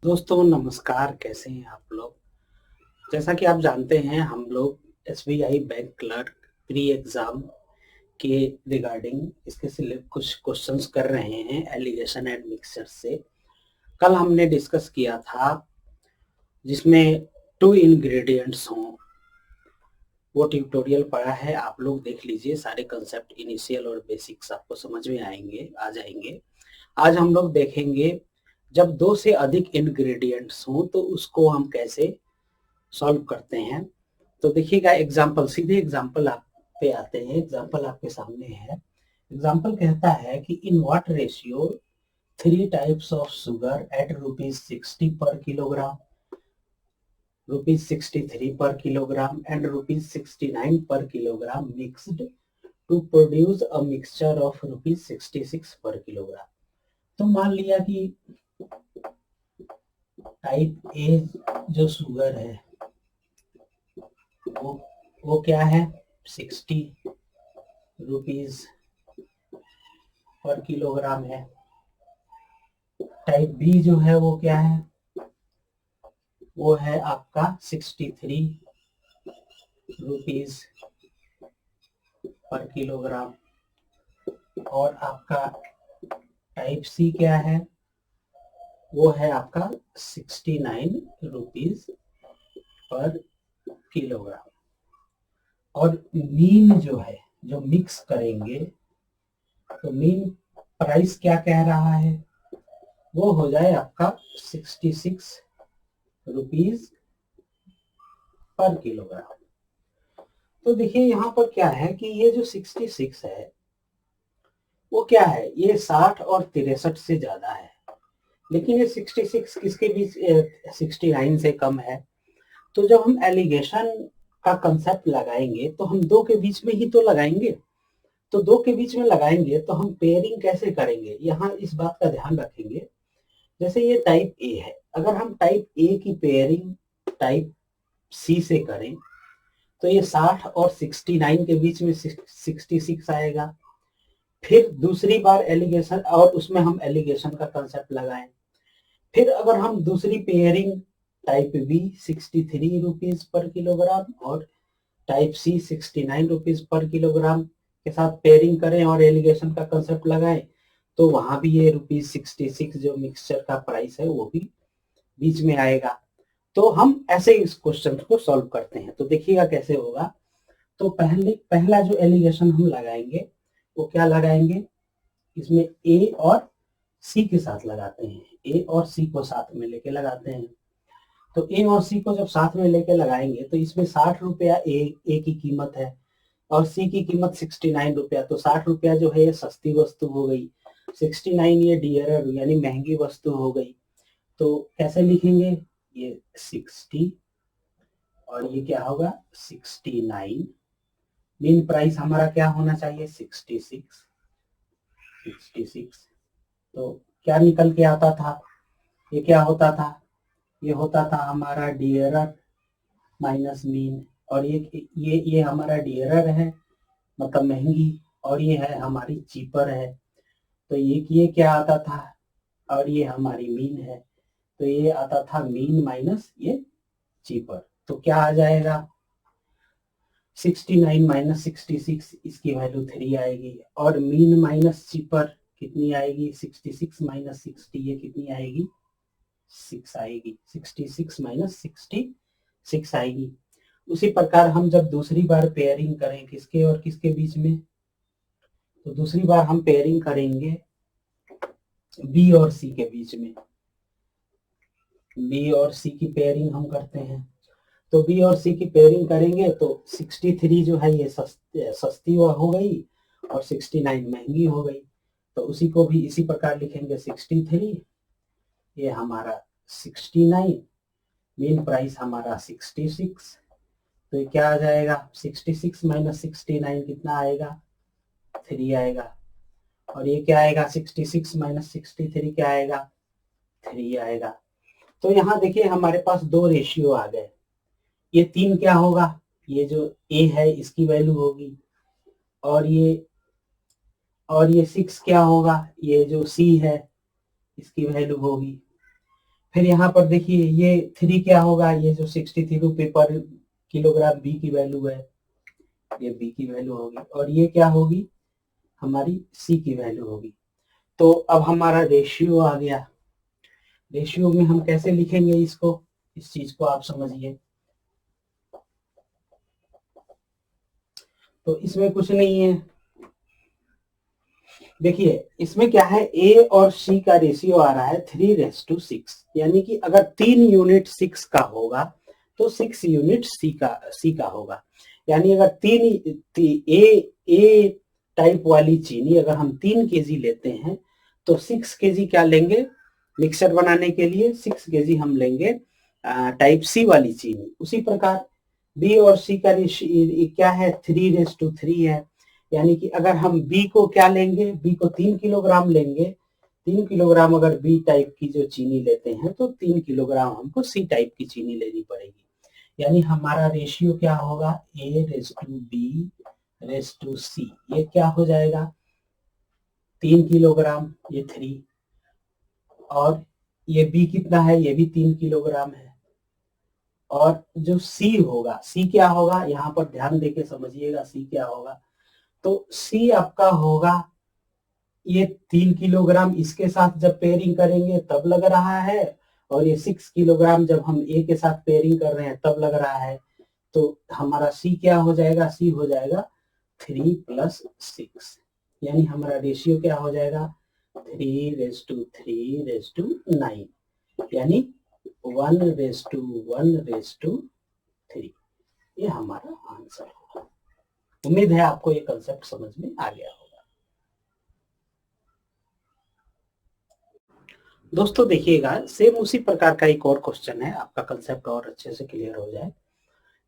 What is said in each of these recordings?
दोस्तों नमस्कार, कैसे हैं आप लोग। जैसा कि आप जानते हैं हम लोग SBI bank clerk pre exam के रिगार्डिंग इसके सिर्फ कुछ क्वेश्चंस कर रहे हैं एलिगेशन एंड मिक्सचर से। कल हमने डिस्कस किया था जिसमें 2 इंग्रेडिएंट्स हों, वो ट्यूटोरियल पड़ा है, आप लोग देख लीजिए। सारे कंसेप्ट इनिशियल और बेसिक्स आपको समझ में आ जाएंगे। आज हम लोग देखेंगे जब 2 से अधिक इंग्रेडिएंट्स हों तो उसको हम कैसे सॉल्व करते हैं। तो देखिएगा एग्जाम्पल, सीधे एग्जाम्पल आप पे आते हैं। एग्जाम्पल आपके सामने है। एग्जाम्पल कहता है कि in what ratio 3 types of sugar at ₹60 per kilogram, ₹63 per kilogram and ₹69 per kilogram mixed to produce a mixture of ₹66 per kilogram. तो मान लिया कि टाइप ए जो शुगर है वो क्या है, 60 रुपीज पर किलोग्राम है। टाइप बी जो है वो क्या है, वो है आपका 63 रुपीज पर किलोग्राम। और आपका टाइप सी क्या है, वो है आपका 69 रुपीज पर किलोग्राम। और मीन जो है, जो मिक्स करेंगे तो मीन प्राइस क्या कह रहा है, वो हो जाए आपका 66 रुपीज पर किलोग्राम। तो देखिए यहाँ पर क्या है कि ये जो 66 है वो क्या है, ये 60 और 63 से ज्यादा है, लेकिन ये 66 किसके बीच, 69 से कम है। तो जब हम एलिगेशन का कंसेप्ट लगाएंगे तो हम दो के बीच में ही तो लगाएंगे। तो दो के बीच में लगाएंगे तो हम पेयरिंग कैसे करेंगे, यहाँ इस बात का ध्यान रखेंगे। जैसे ये टाइप ए है, अगर हम टाइप ए की पेयरिंग टाइप सी से करें तो ये 60 और 69 के बीच में 66 आएगा। फिर दूसरी बार एलिगेशन, और उसमें हम एलिगेशन का कंसेप्ट लगाएं। फिर अगर हम दूसरी पेयरिंग टाइप बी 63 रुपीज पर किलोग्राम और टाइप सी 69 रुपीज पर किलोग्राम के साथ पेयरिंग करें और एलिगेशन का कंसेप्ट लगाएं, तो वहां भी ये ₹66 जो मिक्सचर का प्राइस है वो भी बीच में आएगा। तो हम ऐसे इस क्वेश्चन को सॉल्व करते हैं। तो देखिएगा कैसे होगा। तो पहला जो एलिगेशन हम लगाएंगे वो क्या लगाएंगे, इसमें ए और सी के साथ लगाते हैं। ए और सी को साथ में लेके लगाते हैं। तो ए और सी को जब साथ में लेके लगाएंगे तो इसमें 60 रुपया ए की कीमत है और सी की कीमत 69 रुपया। तो 60 रुपया जो है ये सस्ती वस्तु हो गई, 69 ये डियरर यानी महंगी वस्तु हो गई। तो कैसे लिखेंगे, ये 60 और ये क्या होगा 69। मीन प्राइस हमारा क्या होना चाहिए 66। तो क्या निकल के आता था, ये क्या होता था, ये होता था हमारा डियरर माइनस मीन। और ये हमारा डियरर है मतलब महंगी, और ये है हमारी चीपर है। तो ये क्या आता था, और ये हमारी मीन है, तो ये आता था मीन माइनस ये चीपर। तो क्या आ जाएगा 69 माइनस 66, इसकी वैल्यू 3 आएगी। और मीन माइनस चीपर कितनी आएगी, 66 माइनस 60, ये कितनी आएगी 6 आएगी। 66 माइनस 66 आएगी। उसी प्रकार हम जब दूसरी बार पेयरिंग करें किसके और किसके बीच में, तो दूसरी बार हम पेयरिंग करेंगे बी और सी के बीच में। बी और सी की पेयरिंग हम करते हैं। तो बी और सी की पेयरिंग करेंगे तो 63 जो है ये सस्ती हो गई और 69 महंगी हो गई। तो उसी को भी इसी प्रकार लिखेंगे 63, ये हमारा 69, मेन प्राइस हमारा 66। तो ये क्या आ जाएगा 66 माइनस 69 कितना आएगा 3 आएगा। और ये क्या आएगा 66 माइनस 63 क्या आएगा 3 आएगा। तो यहाँ देखिए हमारे पास दो रेशियो आ गए। ये 3 क्या होगा, ये जो ए है इसकी वैल्यू होगी। और ये 6 क्या होगा, ये जो सी है इसकी वैल्यू होगी। फिर यहाँ पर देखिए ये 3 क्या होगा, ये जो 63 रुपये पर किलोग्राम बी की वैल्यू है, ये बी की वैल्यू होगी, और ये क्या होगी, हमारी सी की वैल्यू होगी। तो अब हमारा रेशियो आ गया। रेशियो में हम कैसे लिखेंगे इसको, इस चीज को आप समझिए। तो इसमें कुछ नहीं है, देखिए इसमें क्या है, ए और सी का रेशियो आ रहा है 3:6, यानी कि अगर 3 यूनिट 6 का होगा तो 6 यूनिट सी का होगा। यानी अगर ए टाइप वाली चीनी अगर हम 3 केजी लेते हैं तो 6 केजी क्या लेंगे, मिक्सर बनाने के लिए 6 केजी हम लेंगे टाइप सी वाली चीनी। उसी प्रकार बी और सी का रेशियो क्या है, 3:3 है। यानी कि अगर हम बी को क्या लेंगे, बी को 3 किलोग्राम लेंगे, 3 किलोग्राम अगर बी टाइप की जो चीनी लेते हैं तो 3 किलोग्राम हमको सी टाइप की चीनी लेनी पड़ेगी। यानी हमारा रेशियो क्या होगा, A:B:C, ये क्या हो जाएगा, 3 किलोग्राम, ये 3, और ये बी कितना है, ये भी 3 किलोग्राम है। और जो सी होगा, सी क्या होगा, यहाँ पर ध्यान देके समझिएगा सी क्या होगा। तो सी आपका होगा ये 3 किलोग्राम, इसके साथ जब पेयरिंग करेंगे तब लग रहा है, और ये 6 किलोग्राम जब हम ए के साथ पेयरिंग कर रहे हैं तब लग रहा है। तो हमारा सी क्या हो जाएगा, सी हो जाएगा 3 + 6, यानी हमारा रेशियो क्या हो जाएगा, 3:3:9, यानी 1:1:3। ये हमारा आंसर होगा। उम्मीद है आपको ये कंसेप्ट समझ में आ गया होगा। दोस्तों देखिएगा, सेम उसी प्रकार का एक और क्वेश्चन है, आपका कंसेप्ट और अच्छे से क्लियर हो जाए।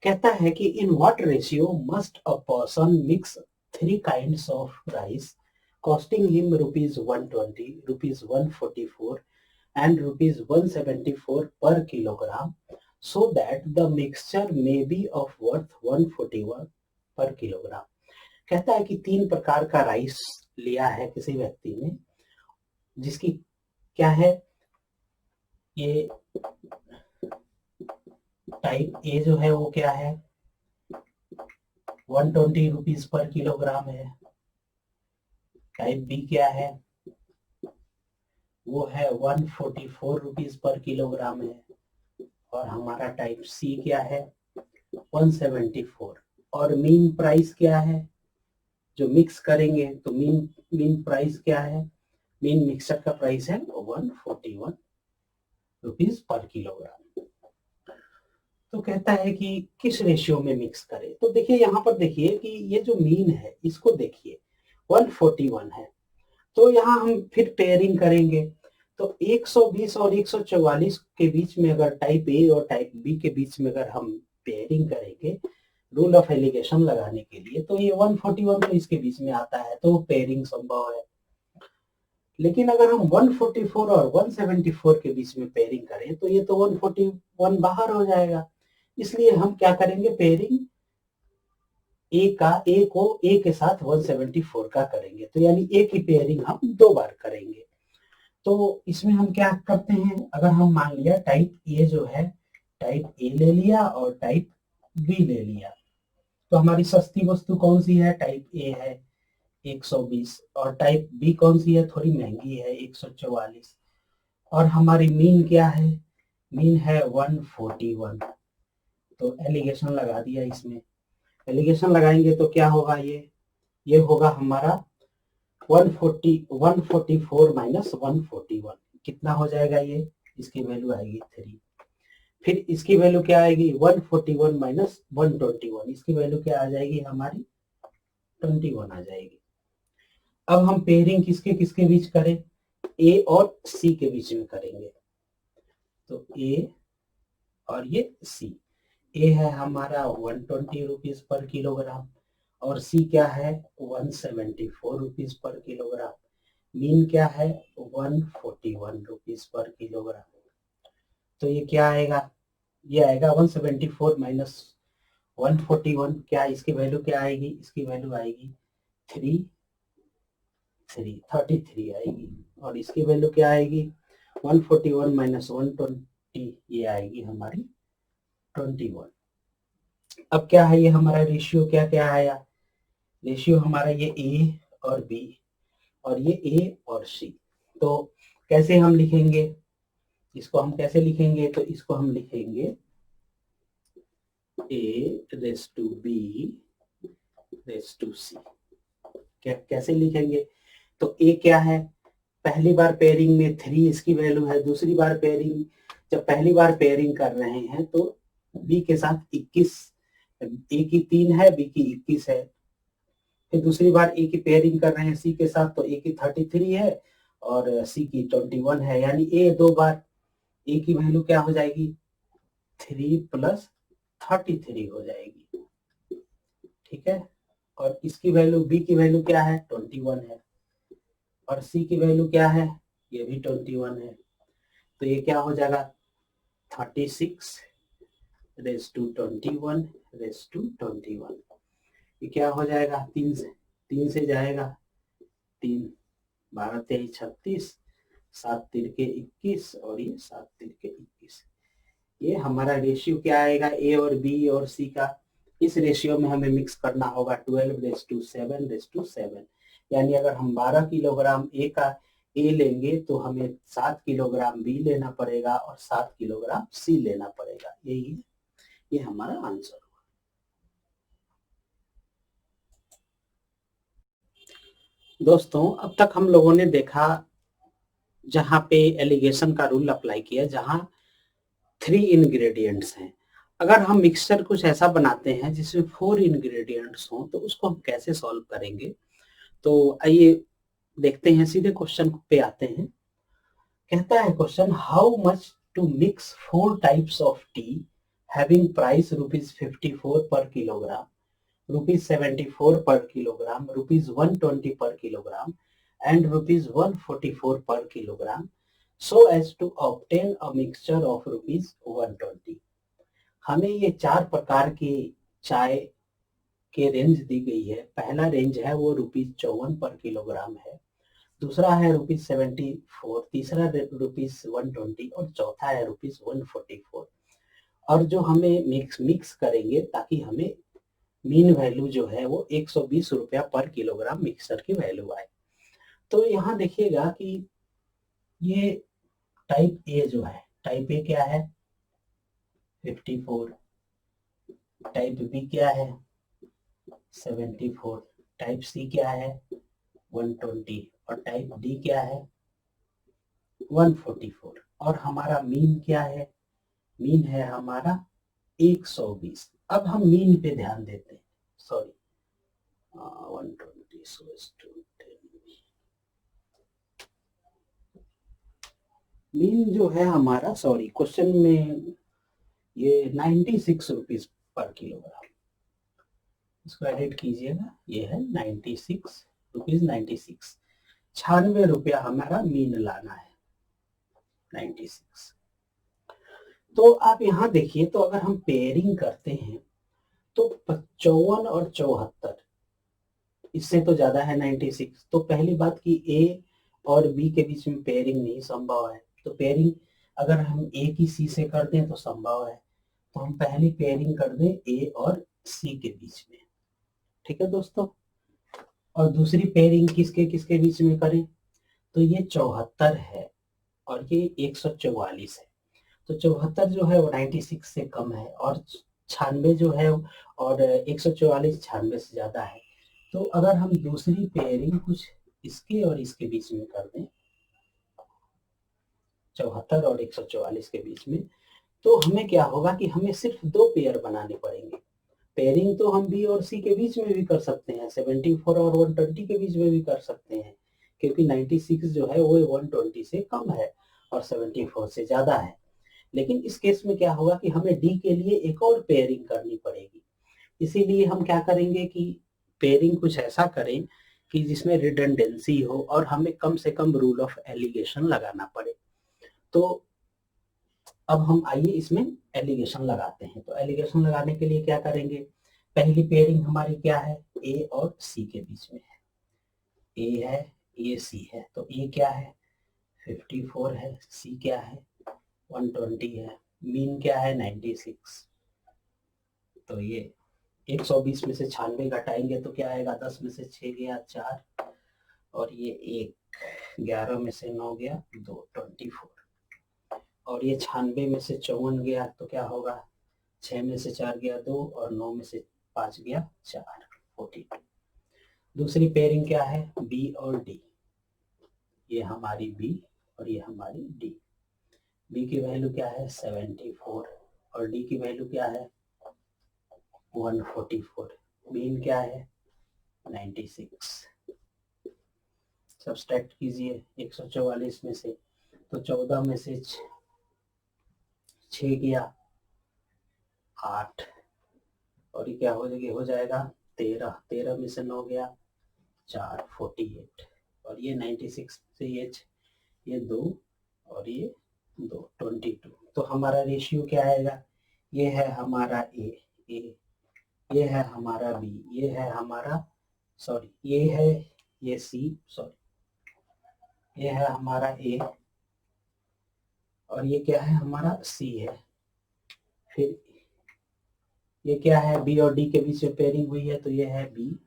कहता है कि in what ratio must a person mix 3 kinds of rice costing him ₹120, ₹144 and ₹174 per kilogram, so that the mixture may be of worth 141 per kilogram। कहता है कि 3 प्रकार का राइस लिया है किसी व्यक्ति ने, जिसकी क्या है, ये टाइप ए जो है वो क्या है, 120 रुपीज पर किलोग्राम है। टाइप बी क्या है, वो है 144 रुपीज पर किलोग्राम है। और हमारा टाइप सी क्या है, 174। और मीन प्राइस क्या है, जो मिक्स करेंगे तो मीन प्राइस क्या है, मीन मिक्सर का प्राइस है 141 रुपीज पर किलोग्राम। तो कहता है कि किस रेशियो में मिक्स करें। तो देखिए यहाँ पर देखिए कि ये जो मीन है इसको देखिए 141 है, तो यहाँ हम फिर पेयरिंग करेंगे तो 120 और 144 के बीच में अगर टाइप ए और टाइप बी के बीच में अगर हम पेयरिंग करेंगे रूल ऑफ एलिगेशन लगाने के लिए, तो ये 141 तो इसके बीच में आता है, तो पेयरिंग संभव है। लेकिन अगर हम 144 और 174 के बीच में पेयरिंग करें तो ये तो 141 बाहर हो जाएगा। इसलिए हम क्या करेंगे, पेयरिंग ए को ए के साथ 174 का करेंगे, तो यानी ए की पेयरिंग हम 2 बार करेंगे। तो इसमें हम क्या करते हैं, अगर हम मान लिया टाइप ए जो है, टाइप ए ले लिया और टाइप बी ले लिया, तो हमारी सस्ती वस्तु कौन सी है, टाइप ए है 120, और टाइप बी कौन सी है, थोड़ी महंगी है 144, और हमारी मीन क्या है, मीन है 141। तो एलिगेशन लगा दिया, इसमें एलिगेशन लगाएंगे तो क्या होगा, ये होगा हमारा 144 माइनस 141 कितना हो जाएगा, ये इसकी वैल्यू आएगी 3। फिर इसकी वैल्यू क्या आएगी, 141 माइनस 121, इसकी वैल्यू क्या आ जाएगी हमारी 21 आ जाएगी। अब हम पेयरिंग किसके किसके बीच करें, ए और सी के बीच में करेंगे। तो ए और ये सी, ए है हमारा 120 रुपीज पर किलोग्राम और सी क्या है 174 रुपीज पर किलोग्राम। मीन क्या है 141 रुपीज पर किलोग्राम। तो ये क्या आएगा, ये आएगा 174 माइनस 141, क्या इसकी वैल्यू क्या आएगी, इसकी वैल्यू आएगी 33 आएगी, और इसकी वैल्यू क्या आएगी 141 माइनस 120 ये आएगी हमारी 21। अब क्या है, ये हमारा रेशियो क्या क्या आया, रेशियो हमारा ये ए और बी और ये ए और सी। तो कैसे हम लिखेंगे इसको, हम कैसे लिखेंगे, तो इसको हम लिखेंगे A raise to B raise to C. कैसे लिखेंगे, तो ए क्या है, पहली बार पेयरिंग में 3 इसकी वैल्यू है, दूसरी बार पेयरिंग, जब पहली बार पेयरिंग कर रहे हैं तो बी के साथ 21, ए की 3 है, बी की 21 है। फिर दूसरी बार ए की पेयरिंग कर रहे हैं सी के साथ, तो ए की 33 है और सी की 21 है, यानी ए 2 बार, ए की वैल्यू क्या हो जाएगी 3 प्लस 33 हो जाएगी, ठीक है। और इसकी वैल्यू, बी की वैल्यू क्या है 21 है और सी की वैल्यू क्या है, ये भी 21 है। तो ये क्या हो जाएगा 36 रेस टू 21 रेस टू 21। ये क्या हो जाएगा, 3 से जाएगा, 3 12 23 36, 7 तिरके 21 और ये 7 तिरके 21। ये हमारा रेशियो क्या आएगा ए और बी और सी का। इस रेशियो में हमें मिक्स करना होगा 12 रेस टू 7 रेस टू 7, यानी अगर हम 12 किलोग्राम ए का ए लेंगे तो हमें 7 किलोग्राम बी लेना पड़ेगा और 7 किलोग्राम सी लेना पड़ेगा। यही ये हमारा आंसर हुआ। दोस्तों अब तक हम लोगों ने देखा जहां पे एलिगेशन का रूल अप्लाई किया, जहां 3 इंग्रेडिएंट्स हैं। अगर हम मिक्सचर कुछ ऐसा बनाते हैं जिसमें 4 इंग्रेडिएंट्स हों तो उसको हम कैसे सॉल्व करेंगे, तो आइए देखते हैं, सीधे क्वेश्चन पे आते हैं। कहता है question, how much to mix 4 types of tea having price ₹54 per kilogram, ₹74 per kilogram, ₹120 per kilogram and ₹144 per kilogram, so as to obtain a mixture of ₹120। हमें ये 4 प्रकार की चाय के रेंज दी गई है। पहला रेंज है वो ₹54 पर किलोग्राम है, दूसरा है ₹74, तीसरा ₹120 और चौथा है ₹144। और जो हमें मिक्स करेंगे ताकि हमें मीन वैल्यू जो है वो 120 रुपया पर किलोग्राम मिक्सर की वैल्यू आए। तो यहाँ देखिएगा कि ये टाइप ए जो है, टाइप ए क्या है 54, टाइप बी क्या है 74, टाइप सी क्या है 120 और टाइप डी क्या है 144। और हमारा मीन क्या है, मीन है हमारा 120। अब हम मीन पे ध्यान देते हैं, sorry 120 so as to 10। Mean जो है हमारा, सॉरी क्वेश्चन में ये 96 रुपीज पर किलोग्राम, इसको एडिट कीजिएगा, ये है 96 रुपीज 96, 96 रुपया हमारा मीन लाना है 96। तो आप यहाँ देखिए, तो अगर हम पेयरिंग करते हैं तो 54 और 74, इससे तो ज्यादा है 96। तो पहली बात कि ए और बी के बीच में पेयरिंग नहीं संभव है, तो पेयरिंग अगर हम ए की सी से कर दें तो संभव है, तो हम पहली पेयरिंग कर दें ए और सी के बीच में, ठीक है दोस्तों। और दूसरी पेयरिंग किसके किसके बीच में करें, तो ये 74 है और ये 144 है। तो 74 जो है वो 96 से कम है और 96 जो है और 144 96 से ज्यादा है। तो अगर हम दूसरी पेयरिंग कुछ इसके और इसके बीच में कर दें, 74 और 144 के बीच में, तो हमें क्या होगा कि हमें सिर्फ 2 पेयर बनाने पड़ेंगे। पेयरिंग तो हम बी और सी के बीच में भी कर सकते हैं, 74 और 120 के बीच में भी कर सकते हैं, क्योंकि 96 जो है वो 120 से कम है और 74 से ज्यादा है। लेकिन इस केस में क्या होगा कि हमें डी के लिए एक और पेयरिंग करनी पड़ेगी। इसीलिए हम क्या करेंगे कि पेयरिंग कुछ ऐसा करें कि जिसमें रिडंडेंसी हो और हमें कम से कम रूल ऑफ एलिगेशन लगाना पड़े। तो अब हम आइए इसमें एलिगेशन लगाते हैं। तो एलिगेशन लगाने के लिए क्या करेंगे, पहली पेयरिंग हमारी क्या है, ए और सी के बीच में है, ए है, ए सी है, तो ए क्या है 54 है, सी क्या है 120 है, मीन क्या है 96। तो ये 120 में से 96 घटाएंगे तो क्या आएगा, 10 में से 6 गया 4, और ये 1, 11 में से 9 गया 2, 24, और ये 96 में से 54 गया तो क्या होगा, 6 में से 4 गया 2, और 9 में से 5 गया 4, 42। दूसरी पेयरिंग क्या है, बी और डी, ये हमारी बी और ये हमारी डी। बी की वैल्यू क्या है 74 और डी की वैल्यू क्या है 144, मीन क्या है 96। सब्सट्रैक्ट कीजिए 144 में से, तो 14 में से 6 गया 8, और ये क्या हो जाएगा 13, 13 में से 9 गया 4, 48, और ये 96 से ये 2 और ये 2, 22। तो हमारा रेशियो क्या आएगा, ये है हमारा ए, ये है हमारा बी, ये है हमारा सॉरी ये है ये सी, सॉरी ये है हमारा ए, और ये क्या है हमारा सी है। फिर ये क्या है, बी और डी के बीच में पेयरिंग हुई है तो ये है बी,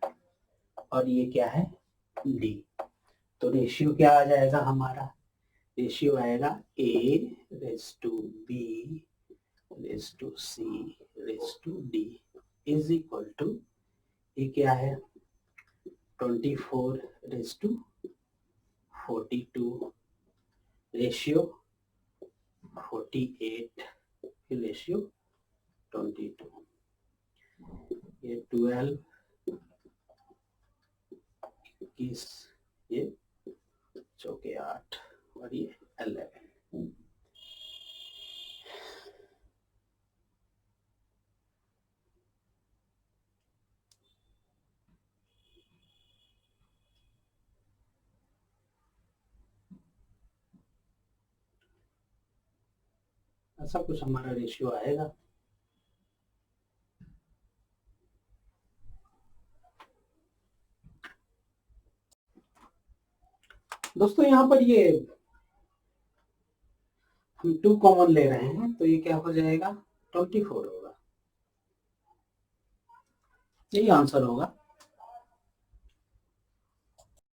और ये क्या है डी। तो रेशियो क्या आ जाएगा हमारा, रेशियो आएगा A raise to B raise to C raise to D is equal to, ये क्या है 24 रेस टू 42 रेशियो 48 फिर रेशियो 22, ये 12, 21, ये चौके 8 और ये 11। ऐसा कुछ हमारा रेशियो आएगा। दोस्तों यहाँ पर ये हम 2 कॉमन ले रहे हैं तो ये क्या हो जाएगा 24 होगा, यही आंसर होगा।